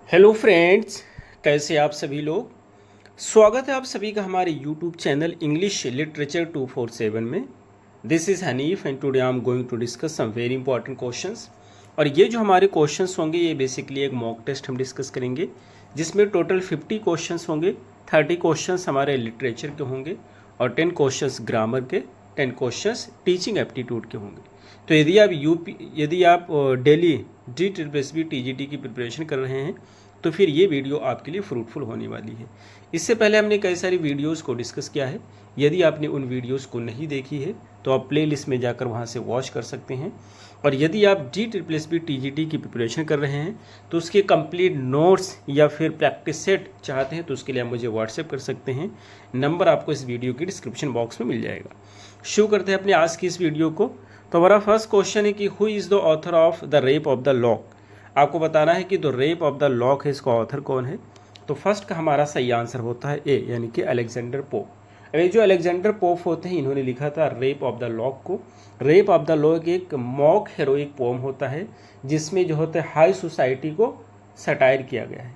Hello friends, कैसे आप सभी लोग। स्वागत है आप सभी का हमारे यूट्यूब चैनल इंग्लिश लिटरेचर 247 में। This is Hanif and today I am going to discuss some very important questions. और ये जो हमारे क्वेश्चंस होंगे ये बेसिकली एक मॉक टेस्ट हम डिस्कस करेंगे, जिसमें टोटल 50 क्वेश्चंस होंगे। 30 क्वेश्चंस हमारे लिटरेचर के होंगे और 10 क्वेश्चंस ग्रामर के, 10 क्वेश्चंस टीचिंग एप्टीट्यूड के होंगे। तो यदि आप डेली DSSB TGT की प्रिपरेशन कर रहे हैं तो फिर ये वीडियो आपके लिए फ्रूटफुल होने वाली है। इससे पहले हमने कई सारी वीडियोस को डिस्कस किया है। यदि आपने उन वीडियोस को नहीं देखी है तो आप प्लेलिस्ट में जाकर वहां से वॉच कर सकते हैं। और यदि आप DSSB TGT की प्रिपरेशन कर रहे हैं तो उसके कंप्लीट नोट्स या फिर प्रैक्टिस सेट चाहते हैं तो उसके लिए आप मुझे व्हाट्सएप कर सकते हैं। नंबर आपको इस वीडियो की डिस्क्रिप्शन बॉक्स में मिल जाएगा। शुरू करते हैं अपने आज की इस वीडियो को। तो हमारा फर्स्ट क्वेश्चन है कि who is the author of the rape of the lock. आपको बताना है कि the rape of the lock है, इसका ऑथर कौन है। तो फर्स्ट का हमारा सही आंसर होता है ए, यानी कि अलेक्जेंडर पोप। अब ये जो अलेक्जेंडर पोप होते हैं इन्होंने लिखा था रेप ऑफ द लॉक को। रेप ऑफ द लॉक एक मॉक हेरोइक पोम होता है जिसमें जो होता है हाई सोसाइटी को सटायर किया गया है।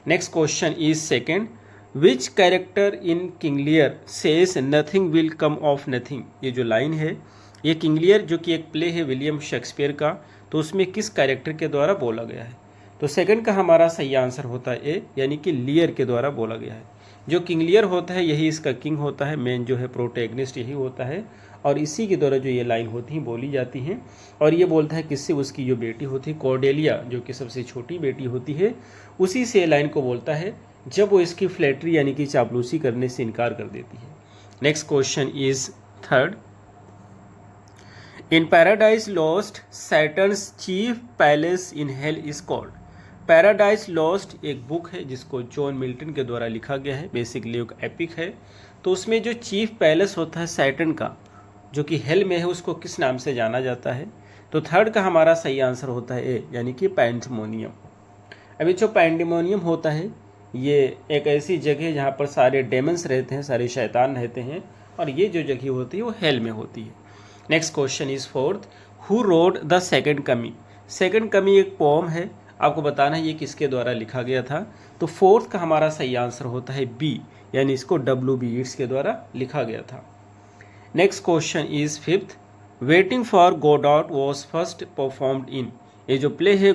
Next question is second, which character in King Lear says nothing will come of nothing. ये जो लाइन है ये किंग लियर जो कि एक प्ले है विलियम शेक्सपियर का, तो उसमें किस कैरेक्टर के द्वारा बोला गया है। तो सेकंड का हमारा सही आंसर होता है ए, यानी कि लियर के द्वारा बोला गया है। जो किंग लियर होता है यही इसका किंग होता है, मेन जो है प्रोटैगनिस्ट यही होता है और इसी के द्वारा जो ये लाइन होती है बोली जाती हैं। और ये बोलता है किससे, उसकी जो बेटी होती है कॉर्डेलिया जो कि सबसे छोटी बेटी होती है, उसी से लाइन को बोलता है जब वो इसकी फ्लैटरी यानी कि चापलूसी करने से इनकार कर देती है। Next question is third, in Paradise Lost Satan's chief palace in hell is called. Paradise Lost एक बुक है जिसको जॉन मिल्टन के द्वारा लिखा गया है, बेसिकली एक एपिक है। तो उसमें जो चीफ पैलेस होता है सैटर्न का जो कि हेल में है उसको किस नाम से जाना जाता है। तो थर्ड का हमारा सही आंसर होता है ए, यानी कि पैंडेमोनियम। अभी जो पैंडेमोनियम होता है ये एक ऐसी जगह है जहाँ पर सारे डेमन्स रहते हैं, सारे शैतान रहते हैं और ये जो जगह होती है वो हेल में होती है। Next question is fourth, who wrote the second कमी। सेकंड कमी एक पोम है, आपको बताना है ये किसके द्वारा लिखा गया था। तो फोर्थ का हमारा सही आंसर होता है बी, यानी इसको WB यीट्स के द्वारा लिखा गया था। Next question is fifth, waiting for Godot was first performed in. ये जो प्ले है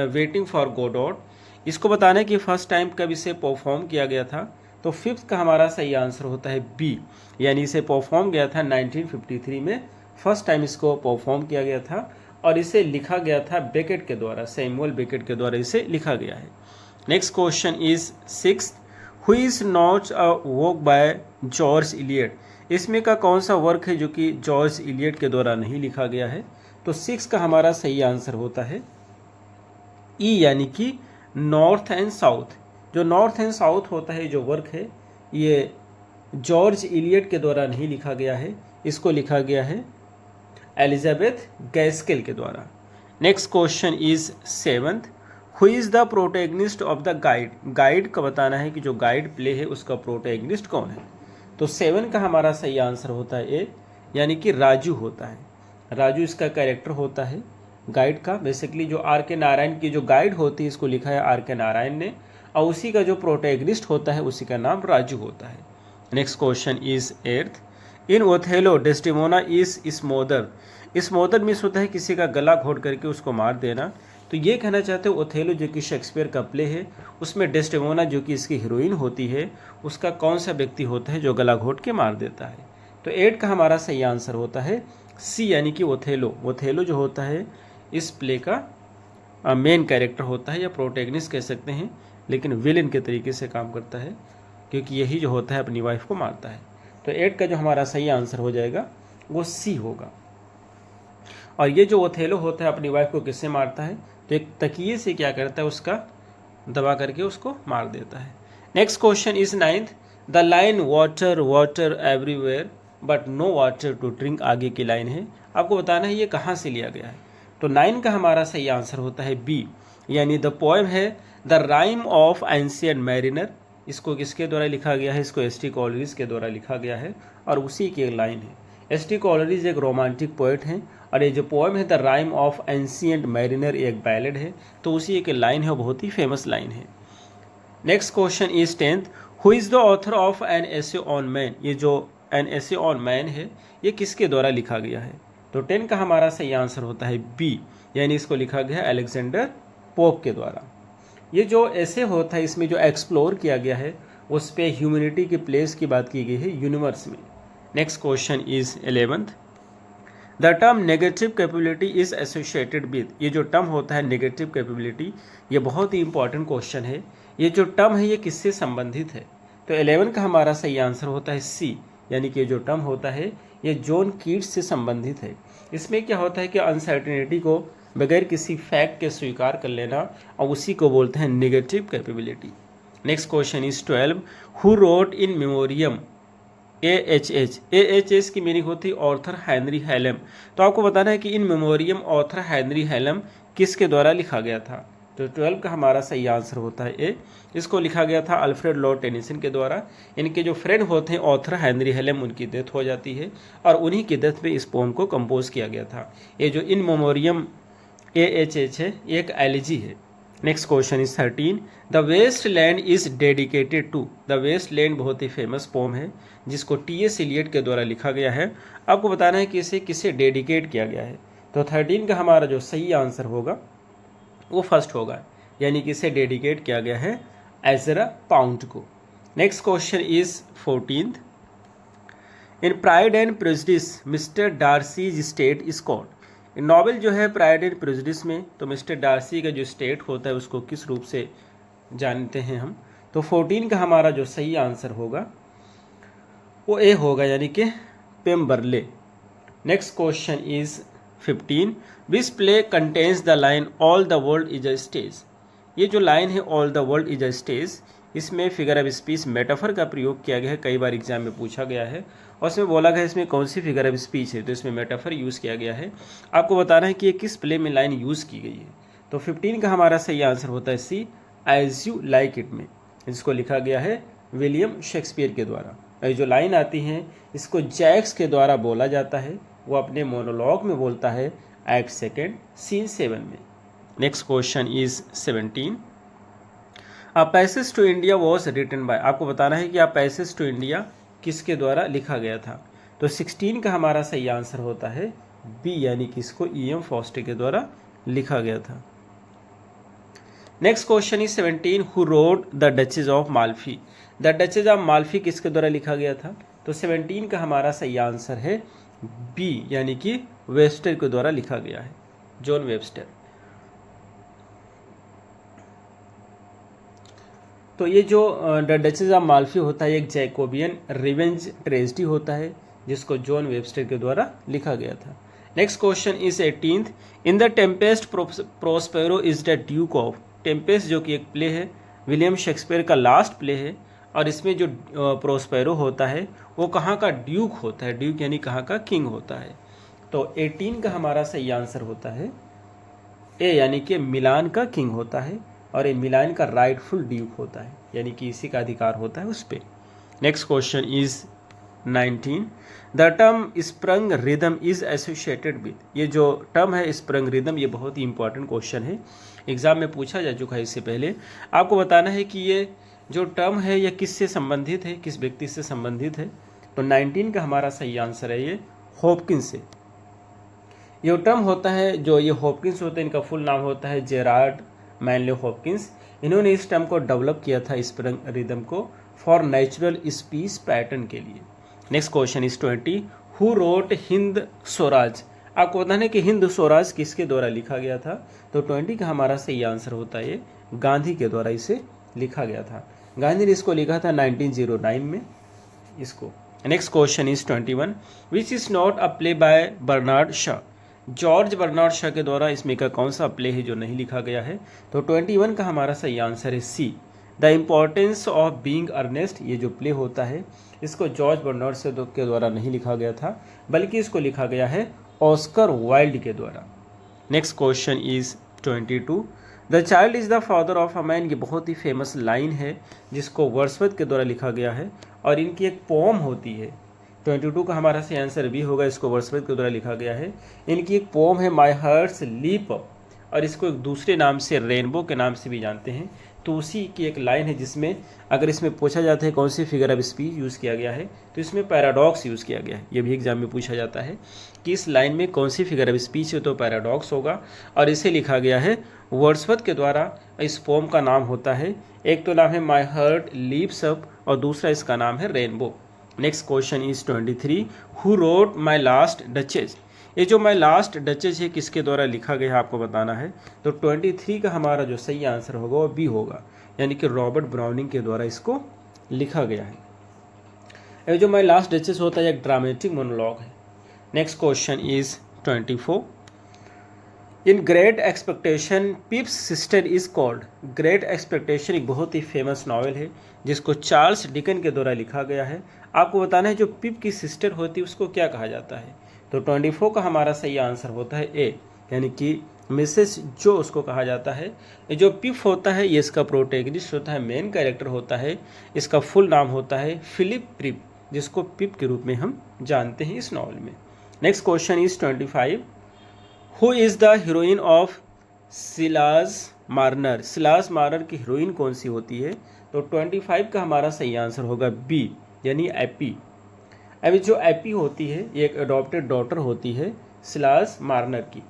वेटिंग फॉर गोडॉट, इसको बताना है कि फर्स्ट टाइम कब इसे परफॉर्म किया गया था। तो फिफ्थ का हमारा सही आंसर होता है बी, यानी इसे परफॉर्म गया था 1953 में, फर्स्ट टाइम इसको परफॉर्म किया गया था और इसे लिखा गया था बेकेट के द्वारा, सैमुअल बेकेट के द्वारा इसे लिखा गया है। Next question is sixth, who is not a work by George Eliot. इसमें का कौन सा वर्क है जो कि जॉर्ज इलियट के द्वारा नहीं लिखा गया है। तो सिक्स का हमारा सही आंसर होता है ई, यानी कि नॉर्थ एंड साउथ। जो नॉर्थ एंड साउथ होता है जो वर्क है ये जॉर्ज इलियट के द्वारा नहीं लिखा गया है, इसको लिखा गया है एलिजाबेथ गैस्केल के द्वारा। Next question is seventh, who is the protagonist of the guide. Guide का बताना है कि जो गाइड प्ले है उसका प्रोटैगनिस्ट कौन है। तो 7 का हमारा सही आंसर होता है ए, यानी कि राजू होता है। राजू इसका कैरेक्टर होता है गाइड का। बेसिकली जो R.K. नारायण की जो गाइड होती है इसको लिखा है R.K. नारायण ने और उसी का जो प्रोटैगनिस्ट होता है उसी का नाम राजू होता है। Next question is eighth, in Othello Desdemona is smother. Smother means होता है किसी का गला घोट करके उसको मार देना। तो ये कहना चाहते हो ओथेलो जो कि शेक्सपियर का प्ले है उसमें डेस्टिमोना जो कि इसकी हीरोइन होती है उसका कौन सा व्यक्ति होता है जो गला घोट के मार देता है। तो 8 का हमारा सही आंसर होता है सी, यानी कि ओथेलो। ओथेलो जो होता है इस प्ले का मेन कैरेक्टर होता है या प्रोटैगनिस्ट कह सकते हैं, लेकिन विलेन के तरीके से काम करता है क्योंकि यही जो होता है अपनी वाइफ को मारता है। तो 8 का जो हमारा सही आंसर हो जाएगा वो सी होगा। और ये जो ओथेलो होता है अपनी वाइफ को किससे मारता है, तो एक तकिए से क्या करता है उसका दबा करके उसको मार देता है। Next question is ninth, the line water water everywhere but no water to drink, आगे की लाइन है, आपको बताना है ये कहाँ से लिया गया है। तो 9 का हमारा सही आंसर होता है बी, यानी द पोएम है the rhyme of ancient mariner. इसको किसके द्वारा लिखा गया है, इसको S.T. कोलरिज के द्वारा लिखा गया है और उसी की एक लाइन है। एस.टी. कॉलरिज एक रोमांटिक पोएट हैं और ये जो पोएम है the rhyme of ancient mariner एक बैलेड है, तो उसी एक लाइन है, बहुत ही फेमस लाइन है। Next question is 10th, who is the author of an essay on man. ये जो एन एसे ऑन मैन है ये किसके द्वारा लिखा गया है? तो 10 का हमारा सही आंसर होता है बी, यानी इसको लिखा गया है अलेक्जेंडर पोप के द्वारा। ये जो ऐसे होता है इसमें जो एक्सप्लोर किया गया है उस पे ह्यूमैनिटी की प्लेस की बात की गई है यूनिवर्स में। Next question is 11th, the term negative capability is associated with. ये जो टर्म होता है नेगेटिव कैपेबिलिटी, ये बहुत ही इंपॉर्टेंट क्वेश्चन है। ये जो टर्म है ये किससे संबंधित है? तो 11 का हमारा सही आंसर होता है सी, यानी कि जो टर्म होता है ये जॉन कीट्स से संबंधित है। इसमें क्या होता है कि अनसर्टेनिटी को बगैर किसी फैक्ट के स्वीकार कर लेना, और उसी को बोलते हैं negative capability. Next question is 12, who wrote in memoriam AHH। AHH की मीनिंग होती है ऑर्थर हेनरी हेलम। तो आपको बताना है कि इन मेमोरियम ऑर्थर हेनरी हेलम किसके द्वारा लिखा गया था? तो 12 का हमारा सही आंसर होता है ए, इसको लिखा गया था अल्फ्रेड लॉर्ड टेनिसन के द्वारा। इनके जो फ्रेंड होते हैं ऑथर हेनरी हेलम, उनकी डेथ हो जाती है और उन्हीं की डेथ पे इस पोम को कंपोज किया गया था। ये जो इन मेमोरियम AHH है ये एक एलिजी है। Next question is 13, the waste land is dedicated to. The waste land बहुत ही फेमस पोम है जिसको T.S. एलियट के द्वारा लिखा गया है। आपको बताना है कि इसे किसे डेडिकेट किया गया है। तो 13 का हमारा जो सही आंसर होगा वो फर्स्ट होगा, यानी कि इसे डेडिकेट किया गया है एजरा पाउंड को। Next question is 14th, in pride and prejudice mister Darcy's state is called. Novel जो है प्राइड एंड प्रेजुडिस में, तो मिस्टर डार्सी का जो स्टेट होता है उसको किस रूप से जानते हैं हम? तो 14 का हमारा जो सही आंसर होगा वो ए होगा, यानी कि Pemberley. Next question is 15, which play contains the line all the world is a stage. ये जो लाइन है all the world is a stage, इसमें फिगर ऑफ स्पीच मेटाफर का प्रयोग किया गया है, कई बार एग्जाम में पूछा गया है और इसमें बोला गया है इसमें कौन सी फिगर ऑफ स्पीच है, तो इसमें मेटाफर यूज़ किया गया है। आपको बताना है कि ये किस प्ले में लाइन यूज़ की गई है। तो 15 का हमारा सही आंसर होता है सी, एज यू लाइक इट में, जिसको लिखा गया है विलियम शेक्सपियर के द्वारा। ये जो लाइन आती हैं इसको जैक्स के द्वारा बोला जाता है, वो अपने मोनोलॉग में बोलता है एक्ट 2 सीन 7 में। Next question is 17, a passage to India was written by. आपको बताना है कि अ पैसेज टू इंडिया किसके द्वारा लिखा गया था। तो 16 का हमारा सही आंसर होता है बी, यानी कि इसको E.M. फॉस्टर के द्वारा लिखा गया था। Next question is 17, who wrote the duchess of Malfi. The duchess of Malfi किसके द्वारा लिखा गया था? तो 17 का हमारा सही आंसर है बी, यानी कि वेबस्टर के द्वारा लिखा गया है, जॉन वेबस्टर। तो ये जो द डचेज ऑफ माल्फी होता है एक जैकोबियन रिवेंज ट्रेजेडी होता है जिसको जॉन वेबस्टर के द्वारा लिखा गया था। Next question is 18th, in the Tempest Prospero is the Duke of. Tempest जो कि एक प्ले है, विलियम शेक्सपियर का लास्ट प्ले है, और इसमें जो प्रोस्पेरो होता है वो कहाँ का ड्यूक होता है, ड्यूक यानी कहाँ का किंग होता है। तो 18 का हमारा सही आंसर होता है ए, यानी कि मिलान का किंग होता है और ये मिलान का राइटफुल ड्यूक होता है, यानी कि इसी का अधिकार होता है उस पर। Next question is 19, the term sprung rhythm is associated with. ये जो टर्म है स्प्रंग रिदम, ये बहुत ही इंपॉर्टेंट क्वेश्चन है, एग्जाम में पूछा जा चुका है इससे पहले। आपको बताना है कि ये जो टर्म है ये किससे संबंधित है, किस व्यक्ति से संबंधित है। तो 19 का हमारा सही आंसर है ये हॉपकिंस से। ये टर्म होता है जो ये हॉपकिंस होते हैं, इनका फुल नाम होता है जेरार्ड मैनले हॉपकिंस। इन्होंने इस टर्म को डेवलप किया था स्प्रंग रिदम को फॉर नेचुरल स्पीच पैटर्न के लिए। Next question is 20, who wrote Hind Swaraj. आपको बताना है कि हिंद स्वराज किसके द्वारा लिखा गया था। तो 20 का हमारा सही आंसर होता है गांधी के द्वारा इसे लिखा गया था। गांधी ने इसको लिखा था 1909 में इसको। Next question is 21, which is not a play by Bernard Shaw. George Bernard Shaw के द्वारा इसमें का कौन सा प्ले है जो नहीं लिखा गया है। तो 21 का हमारा सही आंसर है C, the importance of being earnest. ये जो प्ले होता है इसको जॉर्ज बर्नार्ड शॉ के द्वारा नहीं लिखा गया था, बल्कि इसको लिखा गया है ऑस्कर वाइल्ड के द्वारा। Next question is 22, the child is the father of a man. ये बहुत ही फेमस लाइन है जिसको वर्ड्सवर्थ के द्वारा लिखा गया है, और इनकी एक पोम होती है 22 का हमारा सही आंसर बी होगा, इसको वर्ड्सवर्थ के द्वारा लिखा गया है। इनकी एक पोम है माई हार्ट्स लीप अप, और इसको एक दूसरे नाम से रेनबो के नाम से भी जानते हैं। तो उसी की एक लाइन है जिसमें अगर इसमें पूछा जाता है कौन सी फिगर ऑफ स्पीच यूज़ किया गया है, तो इसमें पैराडॉक्स यूज़ किया गया है। ये भी एग्जाम में पूछा जाता है कि इस लाइन में कौन सी फिगर ऑफ स्पीच है, तो पैराडॉक्स होगा, और इसे लिखा गया है वर्ड्सवर्थ के द्वारा। इस पोम का नाम होता है, एक तो नाम है माई हार्ट लीप्स अप और दूसरा इसका नाम है rainbow. Next question is 23, who wrote my last duchess. ये जो माई लास्ट डचेस है किसके द्वारा लिखा गया है आपको बताना है। तो 23 का हमारा जो सही आंसर होगा वो बी होगा, यानी कि रॉबर्ट ब्राउनिंग के द्वारा इसको लिखा गया है। ये जो माई लास्ट डचेस होता है एक ड्रामेटिक मोनोलॉग है। Next question is 24, in great expectation पिप्स sister is called. Great expectation एक बहुत ही फेमस नॉवेल है जिसको चार्ल्स डिकन के द्वारा लिखा गया है। आपको बताना है जो पिप की सिस्टर होती है उसको क्या कहा जाता है। तो 24 का हमारा सही आंसर होता है ए, यानी कि मिसेस जो उसको कहा जाता है। ये जो पिप होता है ये इसका प्रोटैगनिस्ट होता है, मेन कैरेक्टर होता है। इसका फुल नाम होता है फिलिप पिप, जिसको पिप के रूप में हम जानते हैं इस नॉवल में। Next question is 25, who is the heroine of Silas Marner. Silas Marner की हीरोइन कौन सी होती है। तो 25 का हमारा सही आंसर होगा बी, यानी एपी। अभी जो एपी होती है ये एक अडॉप्टेड डॉटर होती है सिलास मार्नर की।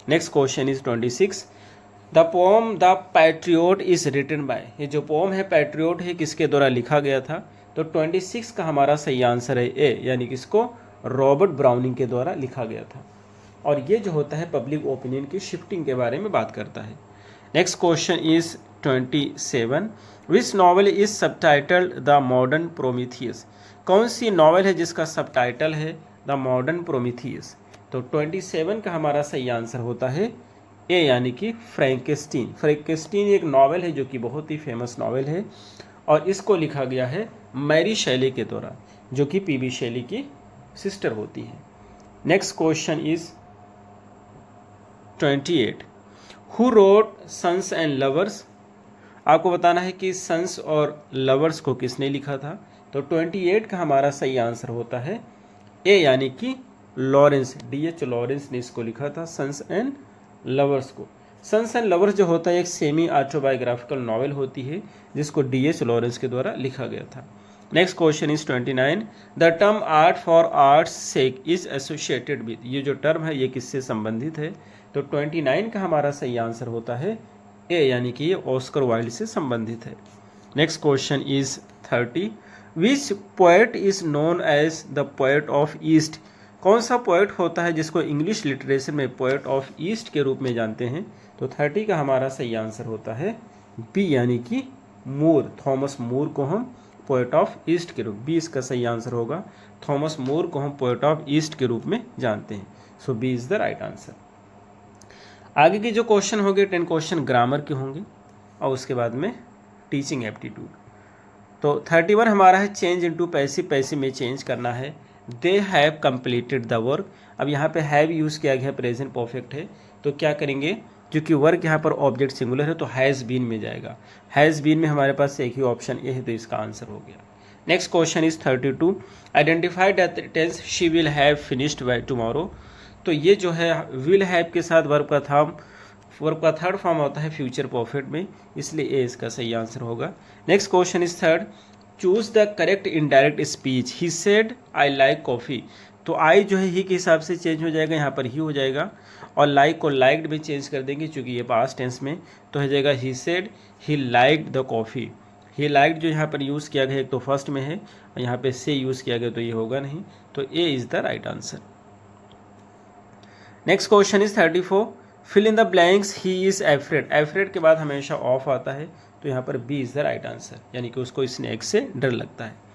Next question is 26, the poem the patriot is written by. ये जो पोम है पैट्रियोट है किसके द्वारा लिखा गया था। तो 26 का हमारा सही आंसर है ए, यानी कि इसको रॉबर्ट ब्राउनिंग के द्वारा लिखा गया था। और ये जो होता है पब्लिक ओपिनियन की शिफ्टिंग के बारे में बात करता है। Next question is 27, which novel is subtitled the modern Prometheus. कौन सी नॉवल है जिसका सबटाइटल है द मॉडर्न प्रोमीथियस। तो 27 का हमारा सही आंसर होता है ए, यानी कि फ्रैंकेस्टीन। फ्रैंकेस्टीन एक नॉवल है जो कि बहुत ही फेमस नॉवल है और इसको लिखा गया है मैरी शेली के द्वारा, जो कि पीबी शेली की सिस्टर होती है। Next question is 28, who wrote sons and lovers. आपको बताना है कि सन्स और लवर्स को किसने लिखा था। तो 28 का हमारा सही आंसर होता है ए, यानी कि लॉरेंस, डी.एच. लॉरेंस ने इसको लिखा था सन्स एंड लवर्स को। सन्स एंड लवर्स जो होता है एक सेमी ऑटोबायोग्राफिकल नॉवेल होती है जिसको डी.एच. लॉरेंस के द्वारा लिखा गया था। Next question is 29, the term art for art's sake is associated with. ये जो टर्म है ये किससे संबंधित है। तो 29 का हमारा सही आंसर होता है ए, यानी कि ये ऑस्कर वाइल्ड से संबंधित है। Next question is 30, which poet is known as the poet of east. कौन सा पोएट होता है जिसको इंग्लिश लिटरेचर में पोएट ऑफ ईस्ट के रूप में जानते हैं। तो 30 का हमारा सही आंसर होता है बी, यानी कि मूर। थॉमस मूर को हम पोएट ऑफ ईस्ट के रूप, बी इसका सही आंसर होगा। थॉमस मूर को हम पोएट ऑफ ईस्ट के रूप में जानते हैं। So B is the right answer. आगे के जो क्वेश्चन होंगे 10 क्वेश्चन ग्रामर के होंगे और उसके बाद में टीचिंग एप्टीट्यूड। तो 31 हमारा है चेंज इनटू पैसिव, पैसिव में चेंज करना है। They have completed the work. अब यहाँ पे हैव यूज़ किया गया, प्रेजेंट परफेक्ट है, तो क्या करेंगे, क्योंकि वर्क यहाँ पर ऑब्जेक्ट सिंगुलर है तो हैज़ बीन में जाएगा। हैज़ बीन में हमारे पास एक ही ऑप्शन ए है, तो इसका आंसर हो गया। Next question is 32, identify the tense she will have finished by tomorrow. तो ये जो है विल हैव के साथ वर्ब का थर्ड फॉर्म होता है फ्यूचर परफेक्ट में, इसलिए ए इसका सही आंसर होगा। Next question is 3, choose the correct indirect speech. He said I like coffee. तो आई जो है ही के हिसाब से चेंज हो जाएगा, यहाँ पर ही हो जाएगा, और लाइक को लाइक्ड में चेंज कर देंगे क्योंकि ये पास्ट टेंस में, तो हो जाएगा he said he liked the coffee. He liked जो यहाँ पर यूज़ किया गया एक तो फर्स्ट में है और यहाँ पे से यूज़ किया गया तो ये होगा नहीं, तो A is the right answer. Next question is 34, fill in the blanks he is afraid. Afraid के बाद हमेशा ऑफ आता है, तो यहाँ पर B is the right answer, यानी कि उसको स्नेक से डर लगता है।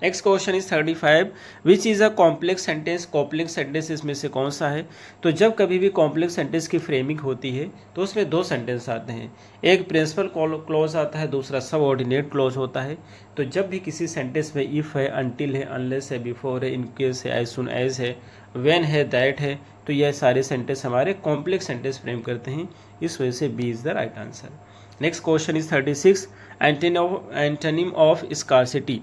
Next question is 35, which is a complex sentence. Complex sentence इसमें से कौन सा है। तो जब कभी भी कॉम्प्लेक्स सेंटेंस की फ्रेमिंग होती है तो उसमें दो सेंटेंस आते हैं, एक प्रिंसिपल क्लॉज आता है, दूसरा सबऑर्डिनेट क्लॉज होता है। तो जब भी किसी सेंटेंस में इफ़ है, अनटिल है, अनलेस है, बिफोर है, इन केस है, एज सुन एज है, व्हेन है, दैट है, तो यह सारे सेंटेंस हमारे कॉम्प्लेक्स सेंटेंस फ्रेम करते हैं, इस वजह से B is the right answer. Next question is 36, antonym of scarcity.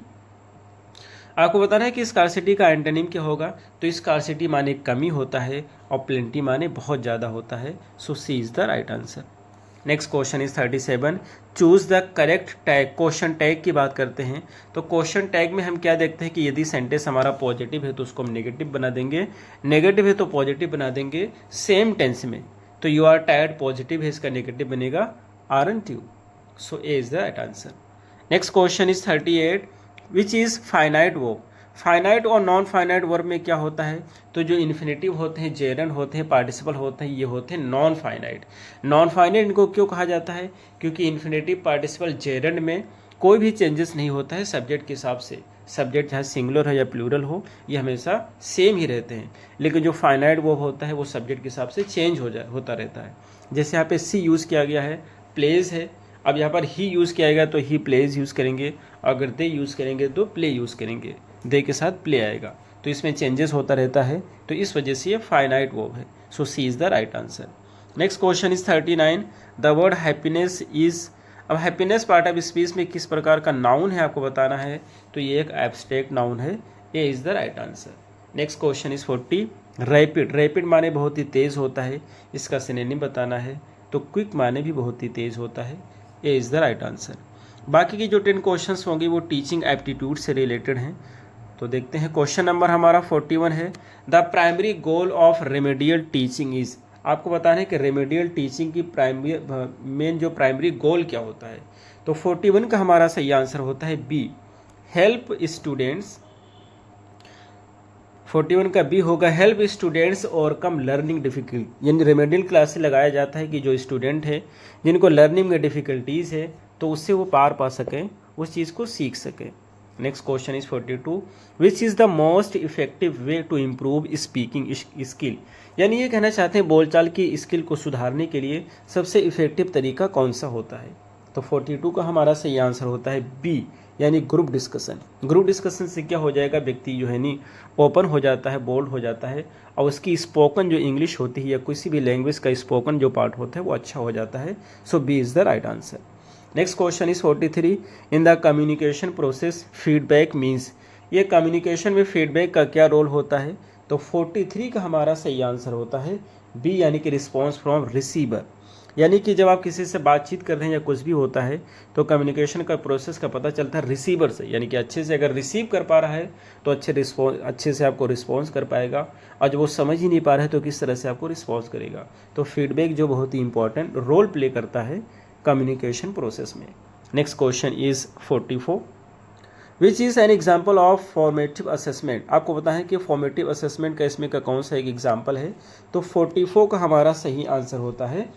आपको बताना है कि स्कार्सिटी का एंटोनिम क्या होगा, तो स्कार्सिटी माने कमी होता है और प्लेंटी माने बहुत ज़्यादा होता है। So C is the right answer. Next question is 37, choose the correct tag. Question tag की बात करते हैं तो क्वेश्चन टैग में हम क्या देखते हैं कि यदि सेंटेंस हमारा पॉजिटिव है तो उसको हम नेगेटिव बना देंगे, नेगेटिव है तो पॉजिटिव बना देंगे। सेम टेंस में तो यू आर टायर्ड पॉजिटिव है, इसका नेगेटिव बनेगा aren't you. So A is the right answer. Next question is 38, which is finite verb. Finite और नॉन फाइनाइट वर्ब में क्या होता है, तो जो इन्फिनेटिव होते हैं, जेरंड होते हैं, पार्टिसिपल होते हैं, ये होते हैं नॉन फाइनाइट। नॉन फाइनाइट इनको क्यों कहा जाता है, क्योंकि इन्फिनेटिव, पार्टिसिपल, जेरंड में कोई भी चेंजेस नहीं होता है सब्जेक्ट के हिसाब से। सब्जेक्ट चाहे सिंगुलर हो या प्लूरल हो, ये हमेशा सेम ही रहते हैं। लेकिन जो फाइनाइट वर्ब होता है वो सब्जेक्ट के हिसाब से चेंज होता रहता है। जैसे यहाँ पे सी यूज़ किया गया है, प्लेज है, अब यहाँ पर ही यूज़ किया जाएगा तो ही प्लेज यूज़ करेंगे, अगर दे यूज़ करेंगे तो प्ले यूज़ करेंगे, दे के साथ प्ले आएगा, तो इसमें चेंजेस होता रहता है, तो इस वजह से ये फाइनाइट वर्ब है। So C is the right answer. Next question is 39, the word happiness is. अब हैप्पीनेस पार्ट ऑफ स्पीच में किस प्रकार का नाउन है आपको बताना है, तो ये एक एब्स्ट्रैक्ट नाउन है। ए is the right answer. Next question is 40, rapid. Rapid माने बहुत ही तेज़ होता है, इसका सिनोनिम बताना है, तो क्विक माने भी बहुत ही तेज़ होता है। ए इज़ द राइट आंसर। बाकी की जो 10 क्वेश्चंस होंगे वो टीचिंग एप्टीट्यूड से रिलेटेड हैं, तो देखते हैं। क्वेश्चन नंबर हमारा 41 है, the primary goal of remedial teaching is. आपको बताना है कि रेमेडियल टीचिंग की मेन जो प्राइमरी गोल क्या होता है, तो 41 का हमारा सही आंसर होता है बी, हेल्प स्टूडेंट्स। 41 का बी होगा, help students overcome learning difficulty. यानी रेमेडियल क्लास से लगाया जाता है कि जो स्टूडेंट है जिनको लर्निंग में डिफ़िकल्टीज़ है तो उससे वो पार पा सकें, उस चीज़ को सीख सकें। Next question is 42, which is the most effective way to improve speaking skill. यानी ये कहना चाहते हैं बोलचाल की स्किल को सुधारने के लिए सबसे इफेक्टिव तरीका कौन सा होता है, तो 42 का हमारा सही आंसर होता है बी, यानी ग्रुप डिस्कशन। ग्रुप डिस्कशन से क्या हो जाएगा, व्यक्ति जो है नी ओपन हो जाता है, बोल्ड हो जाता है, और उसकी स्पोकन जो इंग्लिश होती है या किसी भी लैंग्वेज का स्पोकन जो पार्ट होता है वो अच्छा हो जाता है। So B is the right answer. Next question is 43, in the communication process feedback means. ये कम्युनिकेशन में फीडबैक का क्या रोल होता है, तो 43 का हमारा सही आंसर होता है बी, यानी कि रिस्पॉन्स फ्रॉम रिसीवर। यानी कि जब आप किसी से बातचीत कर रहे हैं या कुछ भी होता है तो कम्युनिकेशन का प्रोसेस का पता चलता है रिसीवर से, यानी कि अच्छे से अगर रिसीव कर पा रहा है तो अच्छे से आपको रिस्पॉन्स कर पाएगा, और जब वो समझ ही नहीं पा रहा है तो किस तरह से आपको रिस्पॉन्स करेगा। तो फीडबैक जो बहुत ही इंपॉर्टेंट रोल प्ले करता है कम्युनिकेशन प्रोसेस में। Next question is 44, which is an example of formative assessment. आपको पता है कि फॉर्मेटिव असेसमेंट का इसमें का कौन सा एक एग्जाम्पल है, तो 44 का हमारा सही आंसर होता है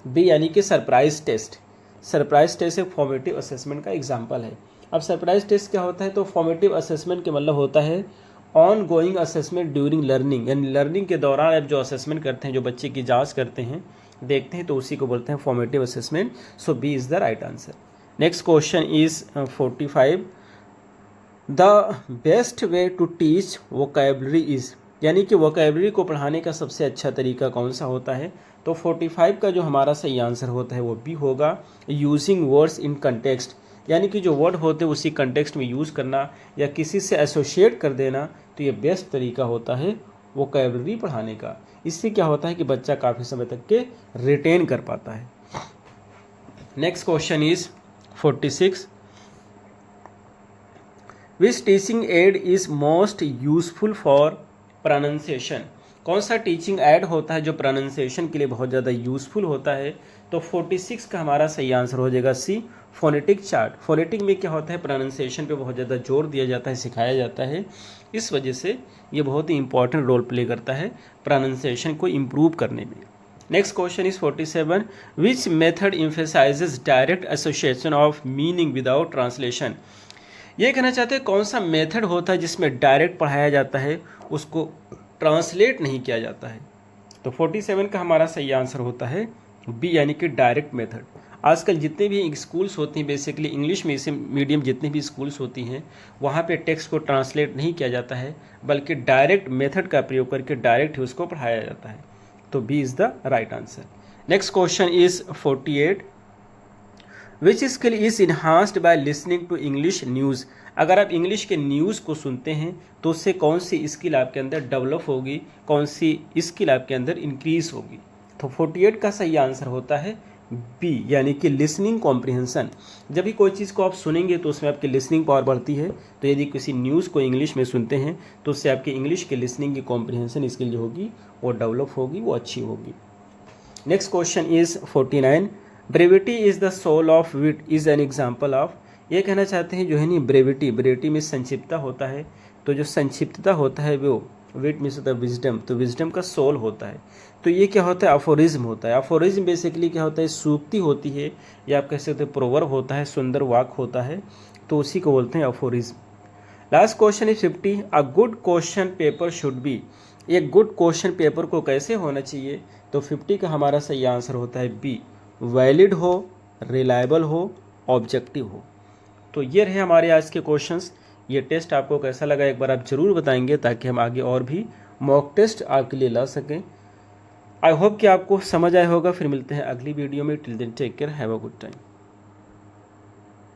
बी, यानी कि सरप्राइज टेस्ट। सरप्राइज टेस्ट एक फॉर्मेटिव असेसमेंट का एग्जाम्पल है। अब सरप्राइज टेस्ट क्या होता है, तो फॉर्मेटिव असेसमेंट के मतलब होता है on going assessment during learning, यानी लर्निंग के दौरान आप जो असेसमेंट करते हैं, जो बच्चे की जांच करते हैं, देखते हैं, तो उसी को बोलते हैं formative assessment. So B is the right answer. Next question is 45, the best way to teach vocabulary is. यानी कि वोकैबलरी को पढ़ाने का सबसे अच्छा तरीका कौन सा होता है, तो 45 का जो हमारा सही आंसर होता है वो बी होगा, यूजिंग वर्ड्स इन कंटेक्स्ट। यानी कि जो वर्ड होते हैं उसी कंटेक्स्ट में यूज़ करना या किसी से एसोसिएट कर देना, तो ये बेस्ट तरीका होता है वोकैबलरी पढ़ाने का। इससे क्या होता है कि बच्चा काफ़ी समय तक के रिटेन कर पाता है। Next question is 46, which teaching add is most useful for pronunciation. कौन सा टीचिंग एड होता है जो प्रोनाउंसिएशन के लिए बहुत ज़्यादा यूजफुल होता है, तो 46 का हमारा सही आंसर हो जाएगा सी, फोनेटिक चार्ट। फोनेटिक में क्या होता है, प्रोनाउंसिएशन पे बहुत ज़्यादा जोर दिया जाता है, सिखाया जाता है, इस वजह से ये बहुत ही इंपॉर्टेंट रोल प्ले करता है प्रोनाउंसिएशन को इम्प्रूव करने में। Next question is 47, which method emphasises direct association of meaning without translation. ये कहना चाहते हैं कौन सा मेथड होता है जिसमें डायरेक्ट पढ़ाया जाता है, उसको ट्रांसलेट नहीं किया जाता है, तो 47 का हमारा सही आंसर होता है बी, यानी कि डायरेक्ट मेथड। आजकल जितने भी स्कूल्स होती हैं, बेसिकली इंग्लिश में से मीडियम जितने भी स्कूल्स होती हैं, वहाँ पे टेक्स्ट को ट्रांसलेट नहीं किया जाता है, बल्कि डायरेक्ट मेथड का प्रयोग करके डायरेक्ट ही उसको पढ़ाया जाता है, तो B is the right answer. Next question is 48, which skill is enhanced by listening to English news. अगर आप इंग्लिश के न्यूज़ को सुनते हैं तो उससे कौन सी स्किल आपके अंदर डेवलप होगी, कौन सी स्किल आपके अंदर इंक्रीज होगी। तो 48 का सही आंसर होता है बी, यानी कि लिसनिंग कॉम्प्रिहेंशन। जब भी कोई चीज़ को आप सुनेंगे तो उसमें आपकी लिसनिंग पावर बढ़ती है। तो यदि किसी न्यूज़ को इंग्लिश में सुनते हैं तो उससे आपकी इंग्लिश के लिसनिंग की कॉम्प्रिहेंशन स्किल जो होगी वो डेवलप होगी, वो अच्छी होगी। Next question is 49, brevity is the soul of wit is an example of. ये कहना चाहते हैं जो है नहीं, ब्रेविटी में संक्षिप्तता होता है, तो जो संक्षिप्तता होता है वो विट मीन्स होता है विजडम, तो विजडम का सोल होता है। तो ये क्या होता है, अफोरिज्म होता है। अफोरिज्म बेसिकली क्या होता है, सूक्ति होती है, या आप कह सकते हैं प्रोवर्ब होता है, सुंदर वाक होता है, तो उसी को बोलते हैं aphorism. Last question is 50, a good question paper should be. एक गुड क्वेश्चन पेपर को कैसे होना चाहिए, तो 50 का हमारा सही आंसर होता है बी, वैलिड हो, रिलायबल हो, ऑब्जेक्टिव हो। तो ये रहे हमारे आज के क्वेश्चंस। ये टेस्ट आपको कैसा लगा एक बार आप ज़रूर बताएंगे, ताकि हम आगे और भी मॉक टेस्ट आपके लिए ला सकें। आई होप कि आपको समझ आया होगा। फिर मिलते हैं अगली वीडियो में। Till then take care, have a good time.